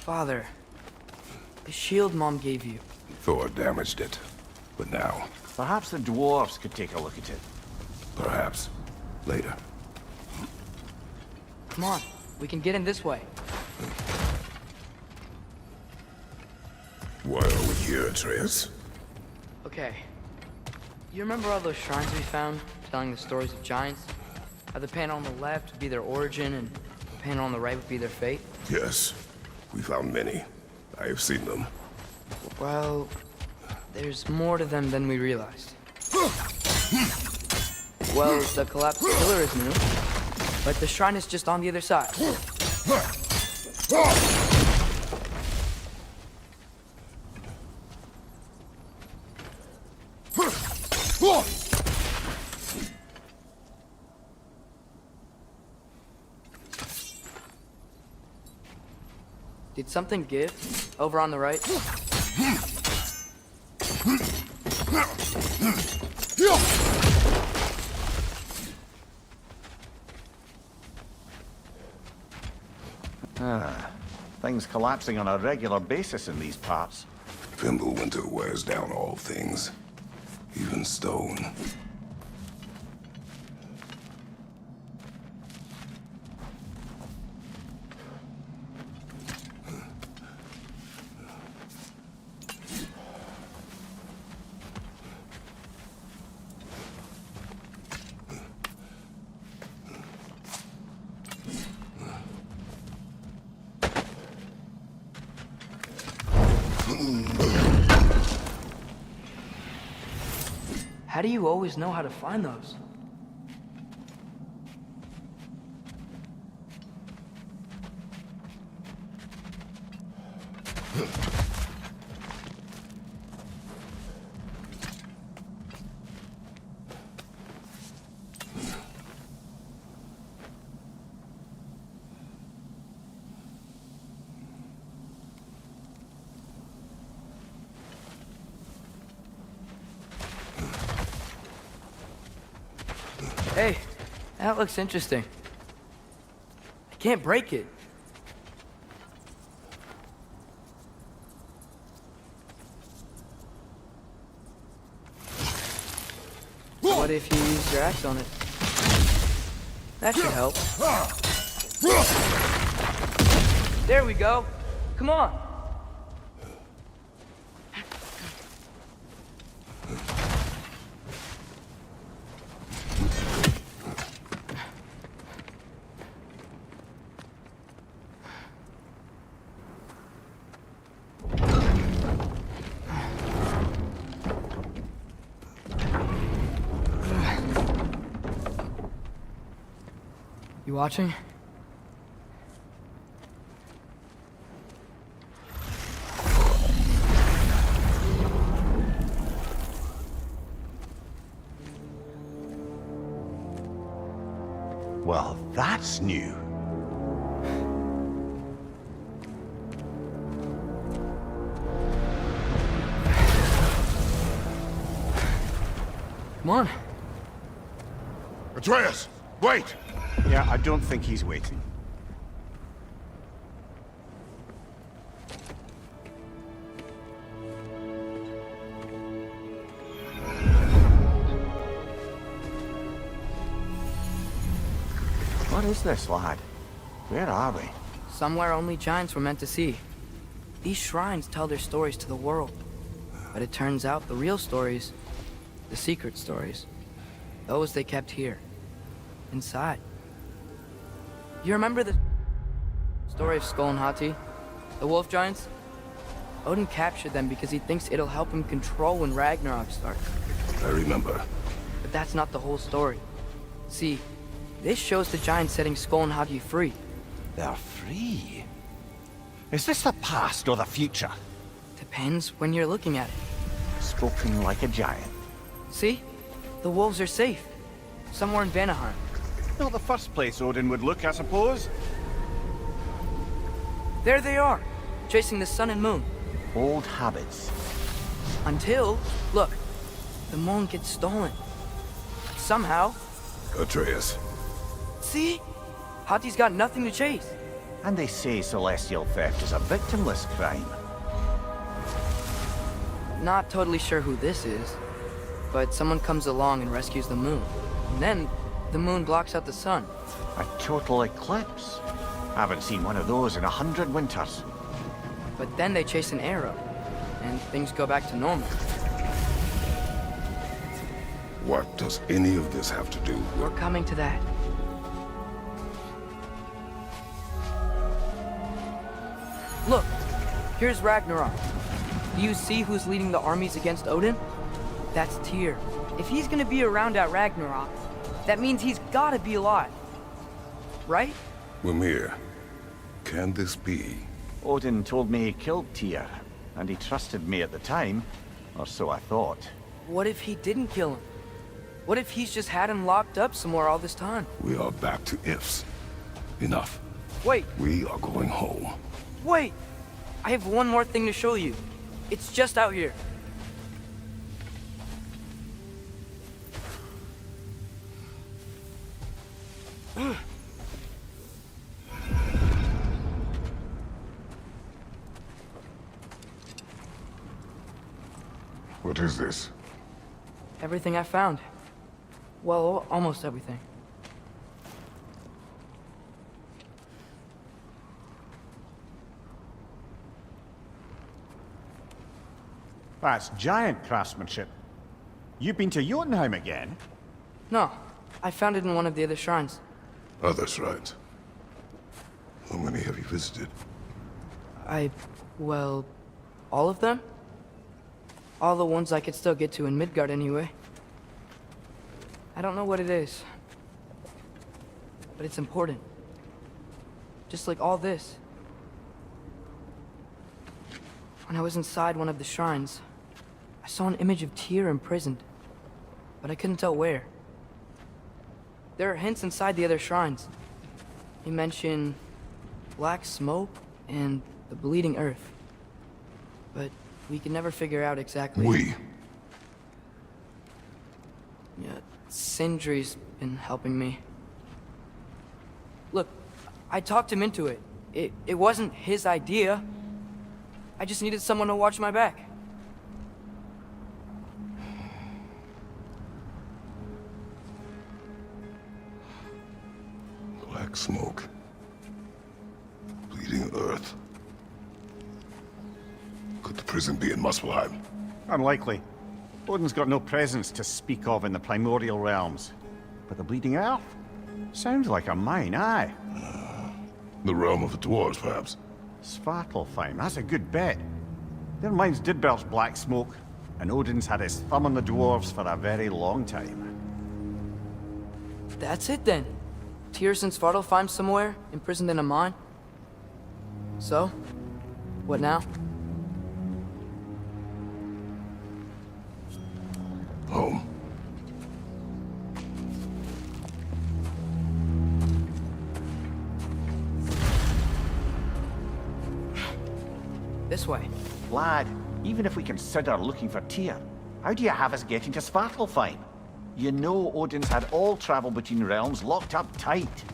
Father, the shield Mom gave you. Thor damaged it. But now, Perhaps the dwarves could take a look at it. perhaps, later. Come on, we can get in this way. Why are we here, Atreus? Okay. You remember all those shrines we found, telling the stories of giants? How the panel on the left would be their origin, and the panel on the right would be their fate? Yes. We found many. I have seen them. Well, there's more to them than we realized. Well, the collapsed pillar is new, but the shrine is just on the other side. Did something give? Over on the right? Things collapsing on a regular basis in these parts. Fimbulwinter wears down all things, even stone. How do you always know how to find those? Hey, that looks interesting. I can't break it. What if you use your axe on it? That should help. There we go. Come on. You watching? Well, that's new. Come on. Atreus, wait! Yeah, I don't think he's waiting. What is this, lad? Where are we? Somewhere only giants were meant to see. These shrines tell their stories to the world. But it turns out the real stories, the secret stories, those they kept here, inside. You remember the story of Skull and Hati? The wolf giants? Odin captured them because he thinks it'll help him control when Ragnarok starts. I remember. But that's not the whole story. See, this shows the giants setting Skull and Hati free. They're free. Is this the past or the future? Depends when you're looking at it. Spoken like a giant. See? The wolves are safe. Somewhere in Vanaheim. Not the first place Odin would look, I suppose. There they are, chasing the sun and moon. Old habits. Until, look, the moon gets stolen. Somehow. Atreus. See? Hati's got nothing to chase. And they say celestial theft is a victimless crime. Not totally sure who this is, but someone comes along and rescues the moon. And then, the moon blocks out the sun. A total eclipse. Haven't seen one of those in 100 winters. But then they chase an arrow, and things go back to normal. What does any of this have to do with... We're coming to that. Look, here's Ragnarok. Do you see who's leading the armies against Odin? That's Tyr. If he's gonna be around at Ragnarok, that means he's gotta be alive. Right? Mimir, can this be? Odin told me he killed Tyr, and he trusted me at the time, or so I thought. What if he didn't kill him? What if he's just had him locked up somewhere all this time? We are back to ifs. Enough. Wait, We are going home. wait! I have one more thing to show you. It's just out here. What is this? Everything I found. Well, almost everything. That's giant craftsmanship. You've been to Jotunheim again? No, I found it in one of the other shrines. Other shrines. How many have you visited? Well, all of them? All the ones I could still get to in Midgard anyway. I don't know what it is, but it's important. Just like all this. When I was inside one of the shrines, I saw an image of Tyr imprisoned, but I couldn't tell where. There are hints inside the other shrines. They mention black smoke and the bleeding earth, but we can never figure out exactly. Yeah, Sindri's been helping me. Look, I talked him into it. It wasn't his idea. I just needed someone to watch my back. Black smoke. Bleeding earth. Could the prison be in Muspelheim? Unlikely. Odin's got no presence to speak of in the primordial realms. But the Bleeding Earth? Sounds like a mine, aye. The realm of the dwarves, perhaps? Svartalfheim, that's a good bet. Their mines did belch black smoke, and Odin's had his thumb on the dwarves for a very long time. That's it then. Tyr's in Svartalfheim somewhere, imprisoned in a mine. So, what now? Home. This way. Lad, even if we consider looking for Tyr, how do you have us getting to Svartalfheim? You know Odin's had all travel between realms locked up tight.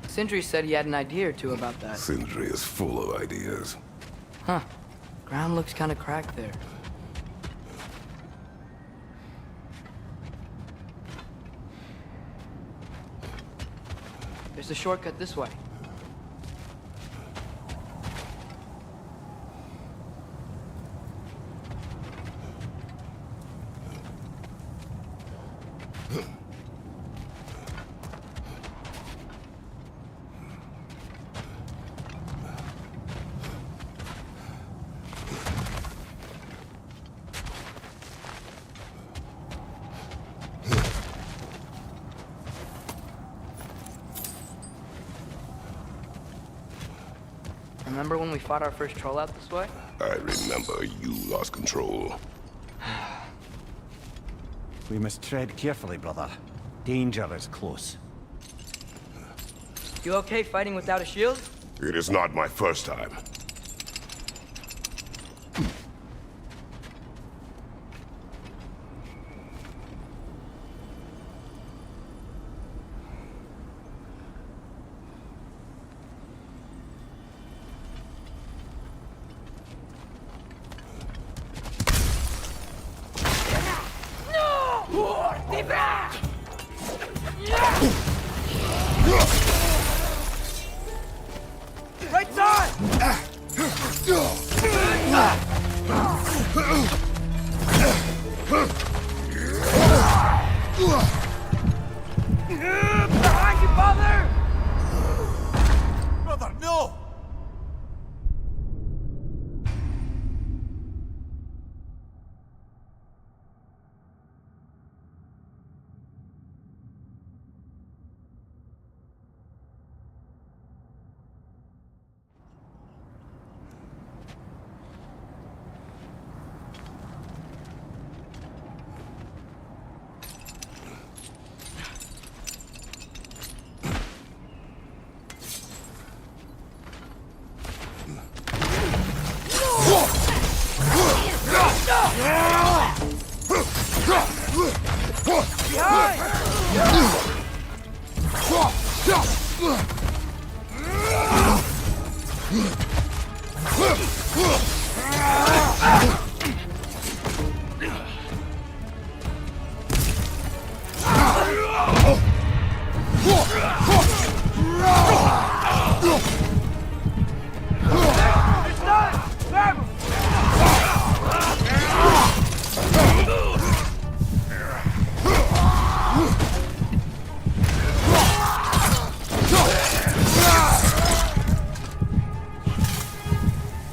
Sindri said he had an idea or two about that. Sindri is full of ideas. Huh. Ground looks kinda cracked there. There's a shortcut this way. Remember when we fought our first troll out this way? I remember you lost control. We must tread carefully, brother. Danger is close. You okay fighting without a shield? It is not my first time. Right side! Behind you, father! Brother, no!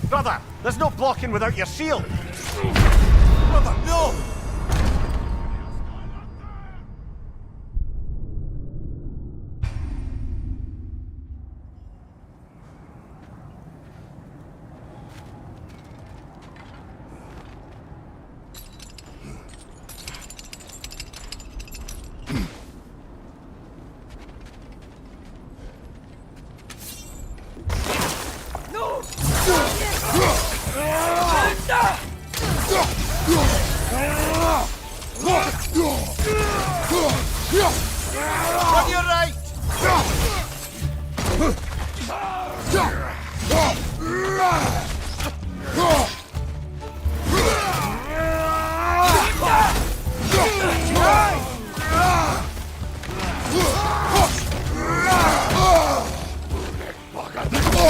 Brother, there's no blocking without your shield! Brother, no! On your right!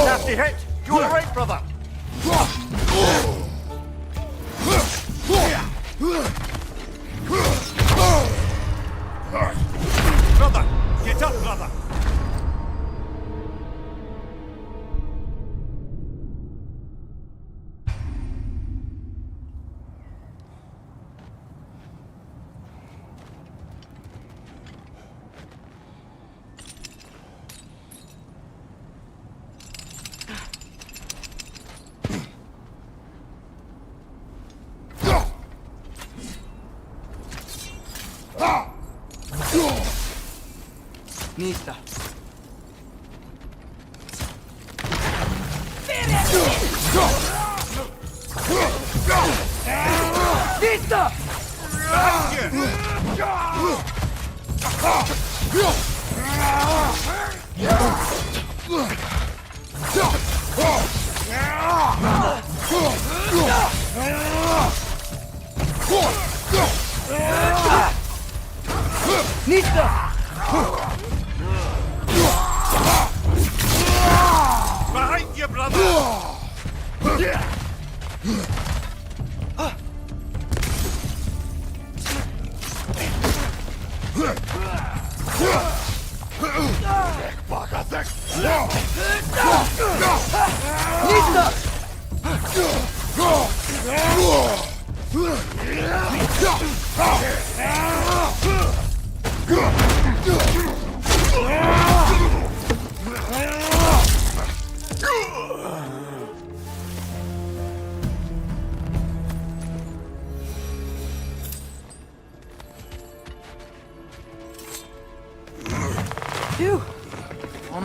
Nasty hit! You were right, brother! Brother! Get up, brother! Nista. Nista! Nista! Behind you, brother!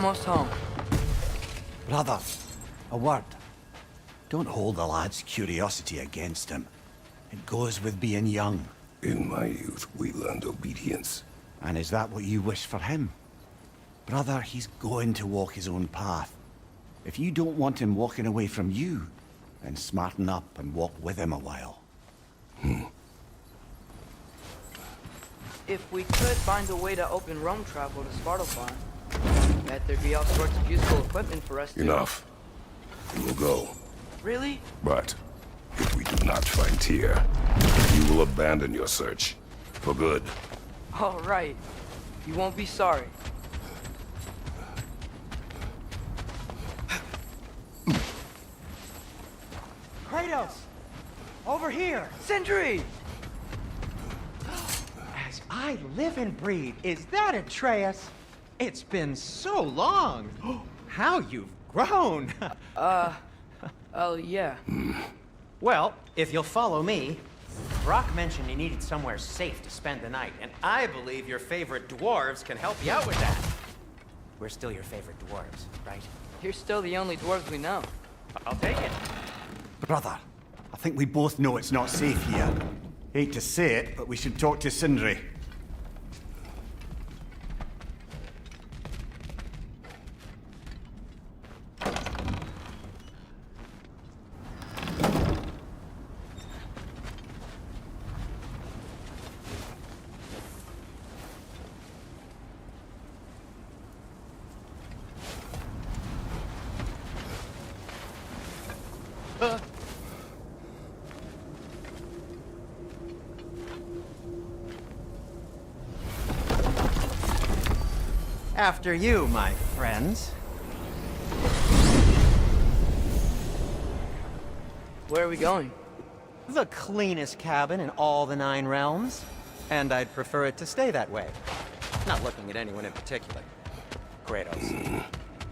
almost home. Brother, a word. Don't hold the lad's curiosity against him. It goes with being young. In my youth, we learned obedience. And is that what you wish for him? Brother, he's going to walk his own path. If you don't want him walking away from you, then smarten up and walk with him a while. If we could find a way to open Rome travel to Svartalfheim, bet there'd be all sorts of useful equipment for us to... Enough. We will go. Really? But if we do not find Tyr, you will abandon your search. For good. All right. You won't be sorry. Kratos! Over here! Sindri! As I live and breathe, is that Atreus? It's been so long! How you've grown! Oh, yeah. Well, if you'll follow me, Brock mentioned you needed somewhere safe to spend the night, and I believe your favorite dwarves can help you out with that. We're still your favorite dwarves, right? You're still the only dwarves we know. I'll take it. Brother, I think we both know it's not safe here. Hate to say it, but we should talk to Sindri. After you, my friends. Where are we going? The cleanest cabin in all the 9 realms. And I'd prefer it to stay that way. Not looking at anyone in particular. Kratos.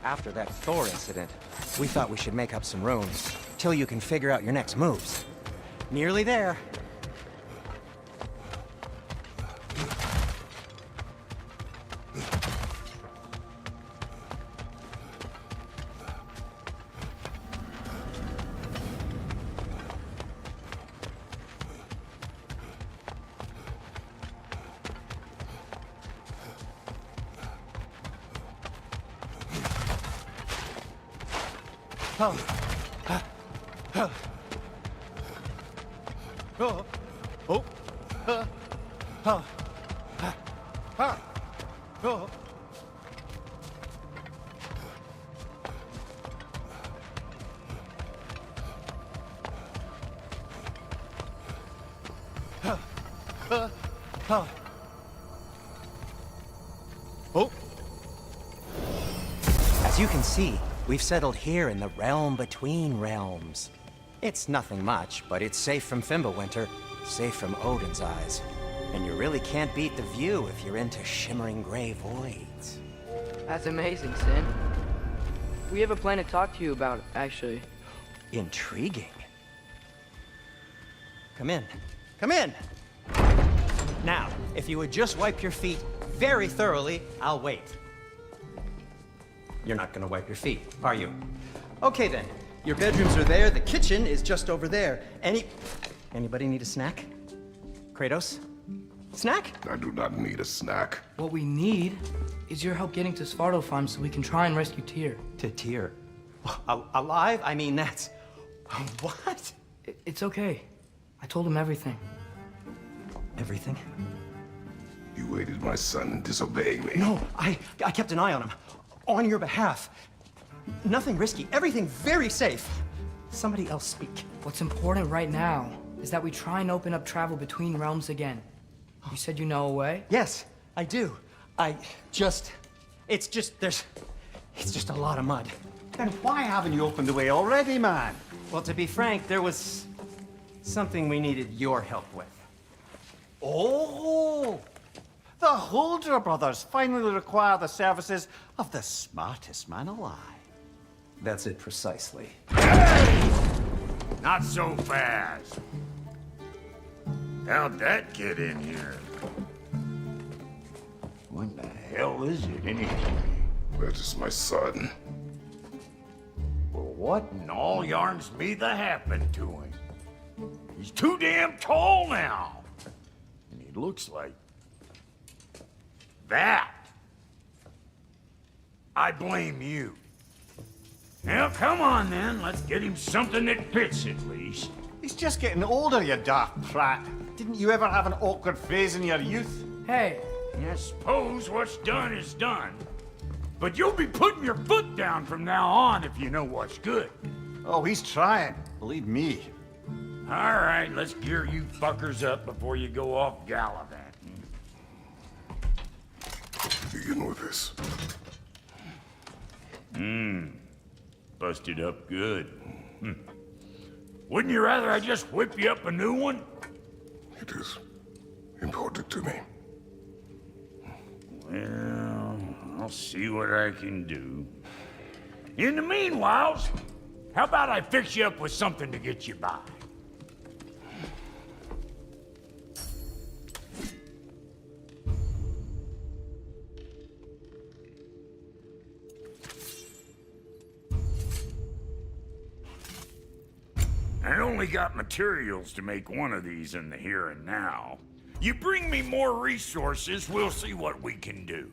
After that Thor incident, we thought we should make up some rooms, till you can figure out your next moves. Nearly there. As you can see, we've settled here in the realm between realms. It's nothing much, but it's safe from Fimbulwinter, safe from Odin's eyes. And you really can't beat the view if you're into shimmering gray voids. That's amazing, Sin. We have a plan to talk to you about, actually. Intriguing. Come in. Come in! Now, if you would just wipe your feet very thoroughly, I'll wait. You're not gonna wipe your feet, are you? Okay then. Your bedrooms are there, the kitchen is just over there. Anybody need a snack? Kratos? Snack? I do not need a snack. What we need is your help getting to Svartalfheim so we can try and rescue Tyr. To Tyr. Alive? I mean, that's... What? It's okay. I told him everything. Everything? You aided my son in disobeying me. No, I kept an eye on him. On your behalf. Nothing risky. Everything very safe. Somebody else speak. What's important right now is that we try and open up travel between realms again. You said you know a way? Yes, I do. It's just a lot of mud. Then why haven't you opened the way already, man? Well, to be frank, there was something we needed your help with. Oh! The Holder brothers finally require the services of the smartest man alive. That's it precisely. Not so fast. How'd that get in here? What the hell is it anyway? That is my son. Well, what in all yarns me the happened to him? He's too damn tall now. And he looks like... that. I blame you. Now, come on then. Let's get him something that fits at least. He's just getting older, you daft prat. Didn't you ever have an awkward phase in your youth? Hey, I suppose what's done is done. But you'll be putting your foot down from now on if you know what's good. Oh, he's trying. Believe me. All right, let's gear you fuckers up before you go off gallivanting. Begin with this. Busted up good. Wouldn't you rather I just whip you up a new one? It is important to me. Well, I'll see what I can do. In the meanwhile, how about I fix you up with something to get you by? I only got materials to make one of these in the here and now. You bring me more resources, we'll see what we can do.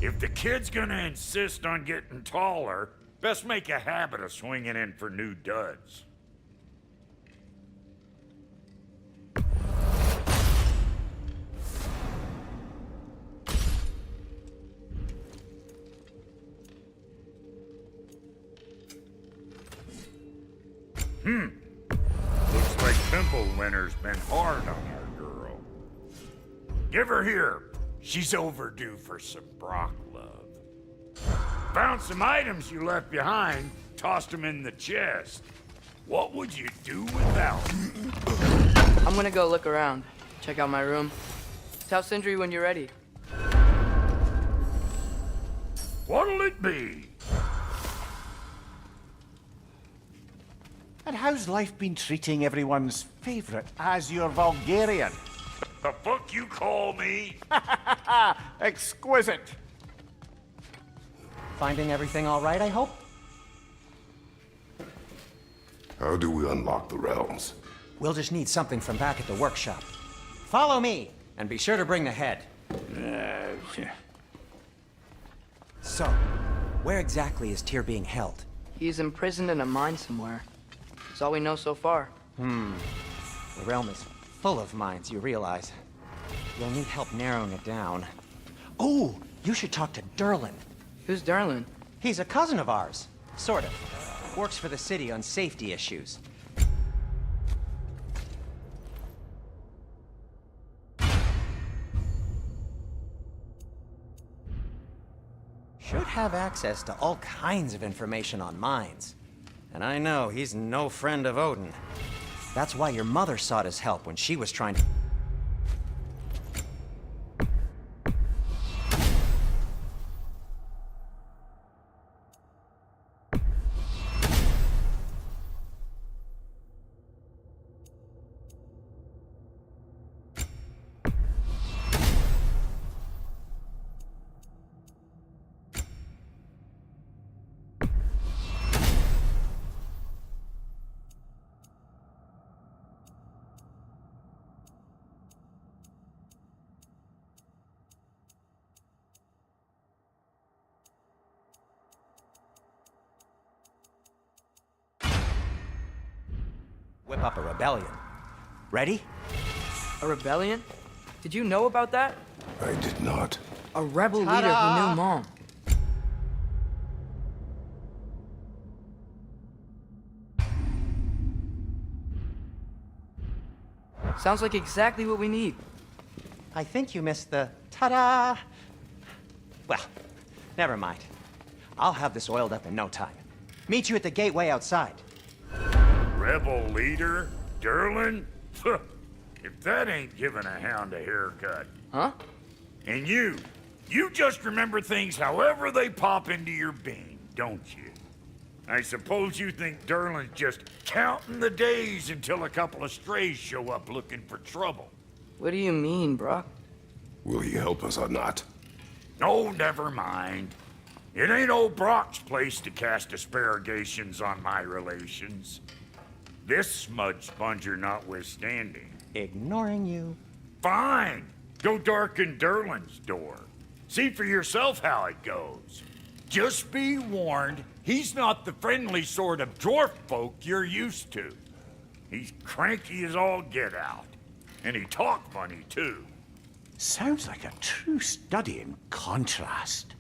If the kid's gonna insist on getting taller, best make a habit of swinging in for new duds. Looks like Pimple Winter's been hard on our girl. Give her here. She's overdue for some Brock love. Found some items you left behind, tossed them in the chest. What would you do without them? I'm gonna go look around. Check out my room. Tell Sindri when you're ready. What'll it be? And how's life been treating everyone's favorite Azure Vulgarian? The fuck you call me? Exquisite. Finding everything all right, I hope? How do we unlock the realms? We'll just need something from back at the workshop. Follow me, and be sure to bring the head. So, where exactly is Tyr being held? He's imprisoned in a mine somewhere. That's all we know so far. The realm is full of mines, you realize. You'll need help narrowing it down. Oh, you should talk to Durlin. Who's Durlin? He's a cousin of ours. Sort of. Works for the city on safety issues. Should have access to all kinds of information on mines. And I know he's no friend of Odin. That's why your mother sought his help when she was trying to... whip up a rebellion. Ready? A rebellion? Did you know about that? I did not. A rebel leader who knew Mom. Sounds like exactly what we need. I think you missed the ta-da! Well, never mind. I'll have this oiled up in no time. Meet you at the gateway outside. Rebel leader? Durlin? If that ain't giving a hound a haircut. Huh? And you just remember things however they pop into your being, don't you? I suppose you think Durlin's just counting the days until a couple of strays show up looking for trouble. What do you mean, Brock? Will he help us or not? Oh, never mind. It ain't old Brock's place to cast aspersions on my relations. This smudge sponger notwithstanding. Ignoring you. Fine. Go darken Durlin's door. See for yourself how it goes. Just be warned, he's not the friendly sort of dwarf folk you're used to. He's cranky as all get out. And he talk funny, too. Sounds like a true study in contrast.